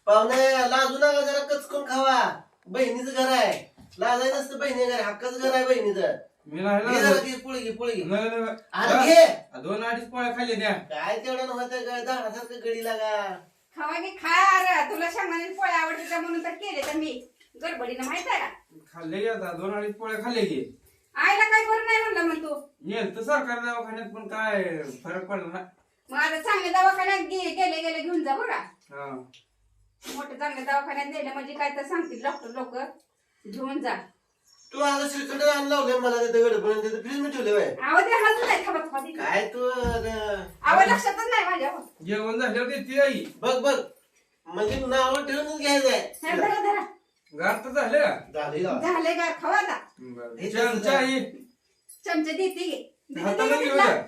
पाहुणे लाजू नका, जरा कचकून खावा. बहिणीचं घर आहे, लाजाय नसतं. बहिणी घर हक्काचं घर आहे बहिणीचं. मी नाही घे जरा ती पोळी घे, पोळी घे. नाही, नाही, नाही. अरे घे. 2-2.5 पोळ्या खाल्ल्या द्या. काय तेवढं नव्हतं काय झाडासारखं गडी लागा. खावा की खा. अरे तुला शेंगदाण्याची पोळी आवडते का म्हणून तर केले तर मी गडबडीनं माहित आहे का. खाल्ले घ्या 2-2.5 पोळ्या खाल्ले घे. आईला काय बरं नाही म्हणलं मग तू. येल तर सरकारी दवाखान्यात पण काय फरक पडला ना. मग आता चांगल्या दवाखान्यात गेले गेले घेऊन जा बघा. हा मोठ्या चांगल्या दवाखान्यात नेलं म्हणजे काय तर सांगतील डॉक्टर लोक. घेऊन जा. तू आता श्रीखंड आणून लावलंय मला तिथे गडपर्यंत फ्रीज मध्ये ठेवले बाय. आवाज हजून नाही थांबत खाली. काय तू आवाज लक्षातच नाही माझ्या. जेवण झाल्यावर देते आई. बघ बघ, म्हणजे नाव ठेवून घ्यायचंय. धरा धरा. गार तर झाले का? झाले का खावा आता. चमचा आई चमचे देते घे. हाताला घेऊन जा.